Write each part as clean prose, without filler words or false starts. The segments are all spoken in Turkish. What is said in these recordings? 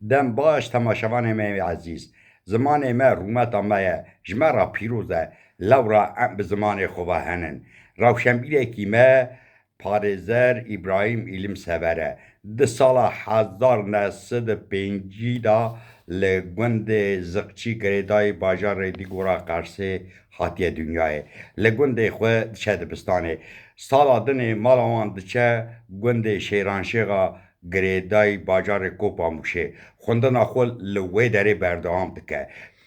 دم باش تماشاوان ما عزیز زمان ما رومت ما جمرا پیروزه لورا ام به زمان خواه هنن روشنبیره کی ما پارێزەر ئیبراهیم ئیلم سەڤەرە di sala 1905 da li gundê Ziqçî girêdayê bajarê Dîgora Qersê hatiye dünyayê. Li gundê xwe diçe dibistanê. Sala dinê mala wan diçe gundê Şêranşêxa girêdayê bajarê Kopa Mûşê. Xwendina xwe li wê derê berdewam dike.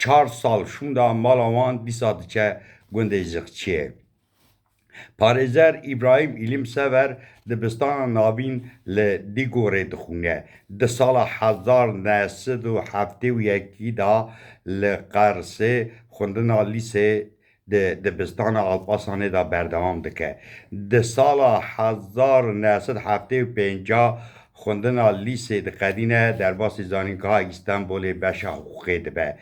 4 sal şûnda mala wan dîsa diçe gundê Ziqçiyê. پارێزەر ئیبراهیم ئیلم سەڤەر dibistana navîn li Dîgorê dixûne. Di sala 1971 da li Qersê xwendina lîsê di dibistana Alpasanê da berdewam dike. Di sala 1975 xwendina lîsê diqedîne derbasî zanîngeha Îstenbolê beşa Hûqê dibe.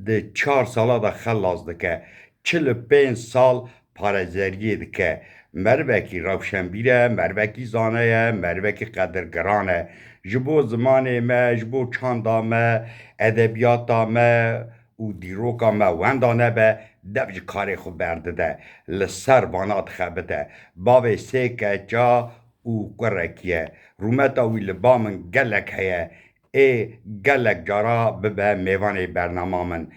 Di 4 sala da xelas dike. 45 sal parêzeriyê dike. Mervekî rewşenbîr e, mervekî zane ye, mervekî qedirgiran e. Ji bo zimanê me, ji bo çanda me, edebiyata me û dîroka me wenda nebe, dev ji karê xwe berdide. Li ser vana dixebite. Bavê sê keça û kurekî ye. Rûmeta wî li ba min gelek heye. Ê gelek cara bibe mêvanê bernama min.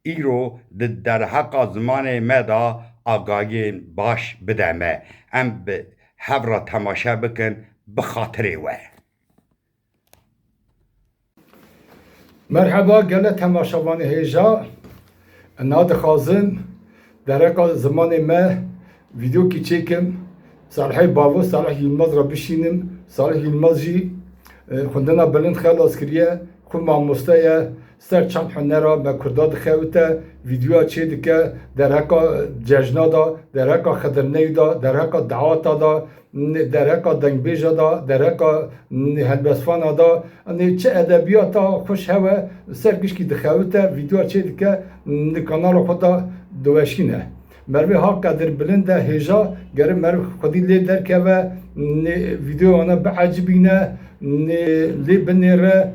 Îro di derheqa zimanê me da agahiyên baş bide me. Em bi hevra temaşe bikin bi xatirê we. Merhaba gele temaşavanê hêja nadixwazim dereka zimanê me vîdeokî çêkim Salihê Bavo Salih Yılmaz ra bişînim. Salih Yılmaz jî xwendina bilind xelas kiriye, xwe mamoste ye, ser çand hunera me Kurda dixewite, vîdeoya çê dike derheka cejna da, derheka xedirneyê da, derheka dawata da, derheka dengbêja da, derheka helbestfana da, çi edebiyata xweş hewe ser gişkî dixewite, vîdeoya çê dike li kanala xwe da diweşîne. Merve ha kadir bilind e hêja gerim merve xwedî lê derkeve, vîdeoyana biecibîne, lê binêre,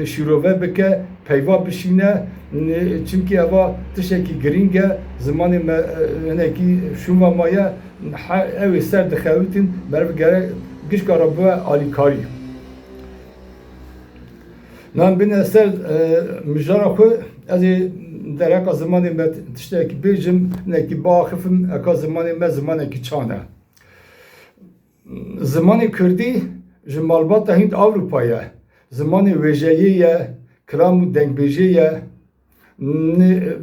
şîrove bike, peyva bişîne, çimkî eva tişekî girîng e, zimanê me hinekî şûma maye, ew ê ser dixewitin, merve gerek gişka ra bibe alîkarî. Nan bine ser mijara xwe, ez ê dereka zimanê me tiştekî bêjim, hinekî biaxivim, eka zimanê me zimanekî çand e. Zimanê Kurdî ji malbata Hînd Avrupayê ye. Zimanê wêjeyê ye, kiram û dengbêjê ye,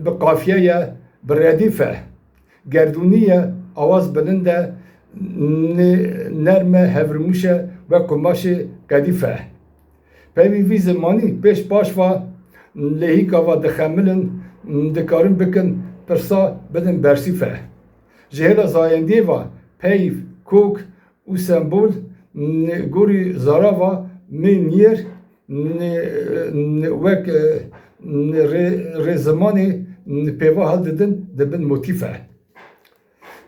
bi qafiye ye, bi redîf e, gerdûnî ye, awaz bilind e, nerm e, hevrimûş e ve kumaşê qedîf e. Peyvî vî zimanî pêş baş va lehîka va dixemilin, dikarin bikin pirsa bidin bersîf e. Ji hêla zayendiyê va peyv, kok û sembol gorî zara va mê niyêr wek rê zimanê pêva heldidin dibin motîf e.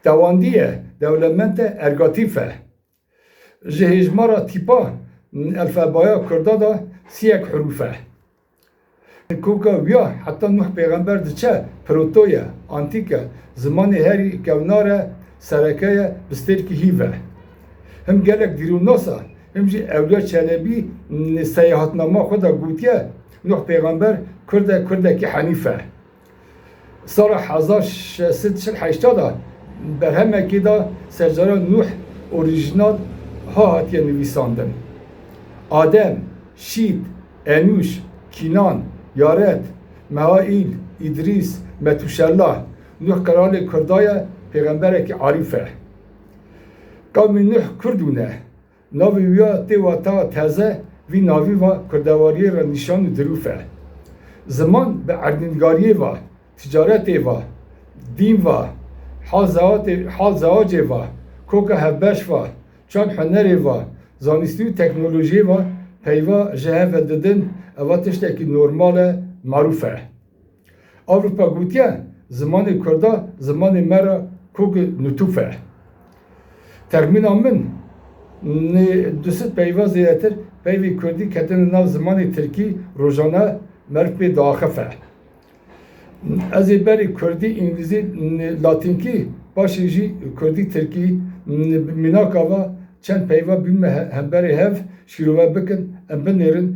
Dewandî ye, dewlemend e, ergatîf e. Ji hêjmara tîpa elfebaya Kurda da siyek hurûf e. Koka wiya heta Nuh pêxember diçe proto ye, antîk e, zimanê herî kevnar e, sereke ye, bi stêrkî hîv e. Him gelek dîrûnasa, him jî Ewliya Çelebî seyahatnama xwe da gotiye Nuh pêxember Kurd e, Kurdekî henîf e. Sala 1680 da berhemekê da sercara Nuh orîjinal ha hatiye nivîsandin. Adem, Şît, Enûş, Kînan, Yaret, Mehaîl, İdris, Metûşellah, Nuh kralê Kurda ye, pêxemberekî arîf e. Qavmê Nuh Kurd ne, navê wî tê wata teze, vî navî va kurdewariyê re nîşan û dirûf e. Ziman bi erdîngariyê va, ticaretê va, dîn va, hal zawacê va, koka hevbeş va, çand hunerê va, zanistî û teknolojiyê va, peyva ji hev didin, eva tiştekî normal e, marûf e. Avrupa gotiye zimanê Kurda zimanê me ra kok nûtûf e. Termîna min دوست پیوا زیاتر پیوی کردی کتن ناو زمان ترکی روزانه مرد به داخفه از بری کردی انگلیزی لاتینکی باشی جی کردی ترکی مناکاوا چند پیوا بیم هم بری هف شیروه بکن ام بنیرن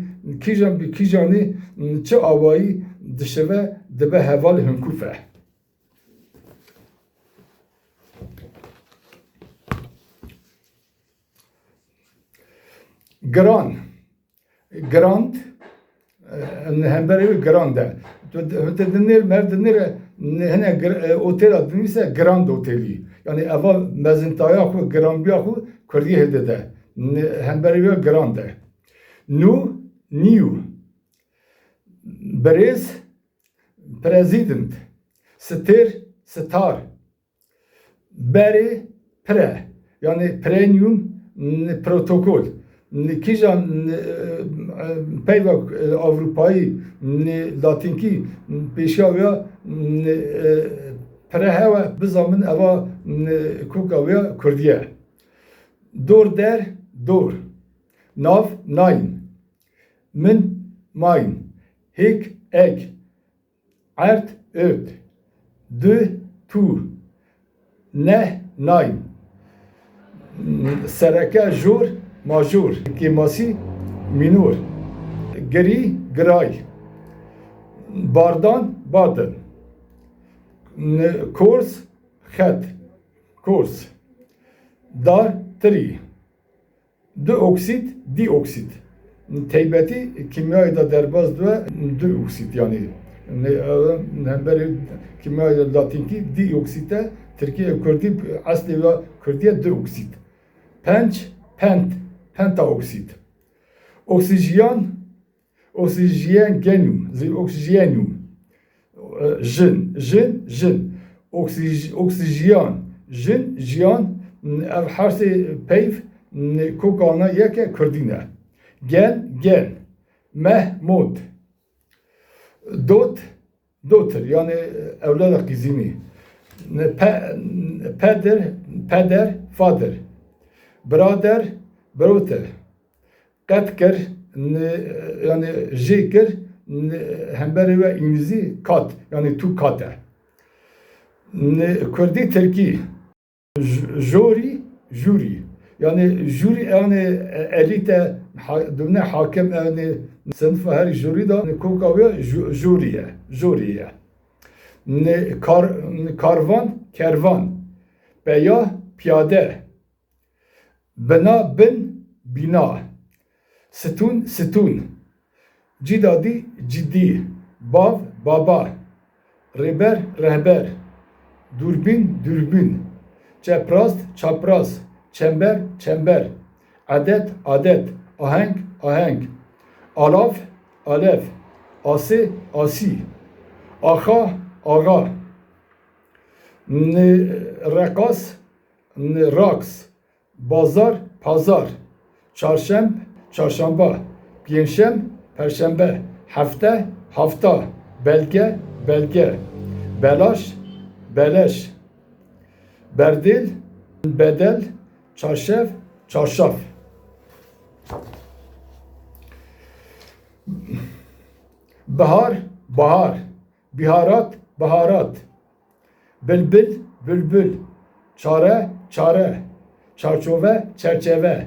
کیجان بی کیجانی چه آوایی دشوه دبه هوال هنکوفه گراند هم بری گرانده هنده دنیر مرد دنیر هنه اوتیل adınıysa Grand Oteli. Yani eva mezintaya xu Grand xu Kurdiye hede de. Hemberi ve Grande. New. Berez President. Star. Beri Pre. Yani Premium Protokol. Kijan peyva Avrupa'yı Latinki peşavya preheva bizamın eva kukavya Kurdiye. Dor. Nav nine. Min mine. Hek ek. Ert öt. Tu. Ne nine. Sereke jur majur. Kemasi minor. Gray. Bardan. Kors. Dar tri. Dioksit. Teybeti kimyayı da derbaz ve dioksit yani. Hem beri kimyayı da latinki dioksite Türkiye Kürdi asli ve Kürdiye dioksit. Pentaoksit. Oksijen genum. Jin. Oksijen. Jiyan. Ev harsi peyv kokana yeke Kürdine. Gen. Mehmud. Dotter yani evlada kızını. Peder, father. Brother, Katkir yani jekir hemberi ve İngilizce kat yani tu kate. Kurdi Türki jüri yani jüri yani elite dümne hakem yani sınıfı her jüri da kokavya jüriye. Kervan. Beya piyade. Bina. Sütun. Ciddi. Baba. Rehber. Dürbün. Çapraz. Çember. Adet. Ahenk. Alef. Asi. Ağa. Raks. Pazar. Çarşamba. Perşembe. Hafta. Belge. Beleş. Bedel. Çarşaf. Bahar. Baharat. Bülbül. Çare. Çerçeve.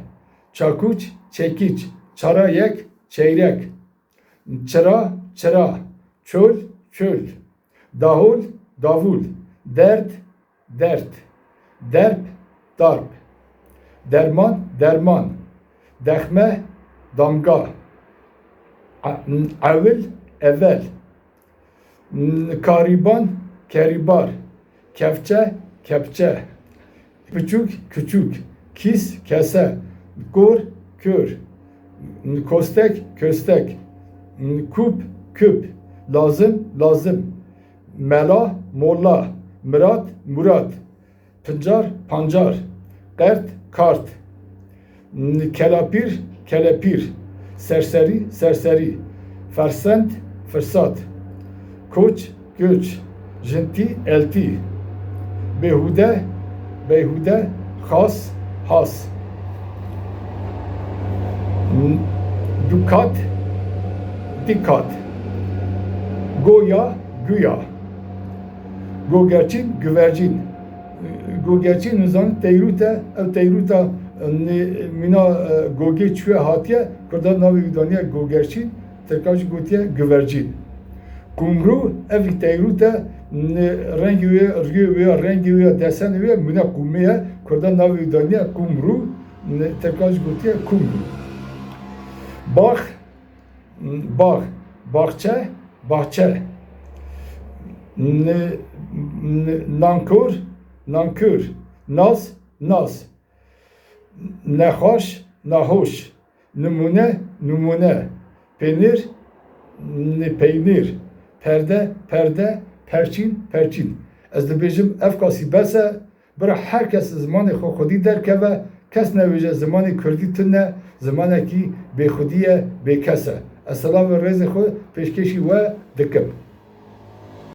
Çakuç. Çekiç. Çarayek. Çeyrek. Çıra. Çöl. Davul. Dert. Darp. Derman. Dehme. Damga. Evvel. Keribar. Kepçe. Küçük. Kese. Kör. Köstek. Küp. Lazım. Mela. Molla. Murat. Pancar. Kart. Kelepir. Serseri. Fırsat. Göç. Jinti. Elti. Behude. Has. Dukat, dikkat. Goya, güya. Gogerçin, güvercin. Gogerçin nizan teyruta, ev teyruta mina goge çüye hatiye, kurda navi vidaniye gogerçin, terkaç gotiye güvercin. Kumru, ev teyruta rengi ve rengi ve desen ve müne kumiye, kurda navi vidaniye kumru, terkaç gotiye kumru. Bağ, bağ, bahçe, bahçe. Nankör, nankör. Naz, naz. Nehoş, nahoş. Numune, numune. Peynir, peynir. Perde, perde. Perçin, perçin. Ez dibêjim ev kasî bese bira herkes zimanê xwe xwedî derkeve, kes nevêje zimanê Kurdî tune zimanekî bêxwedî ye bêkes e. Ez selavê rêzê xwe pêşkêşî we dikim.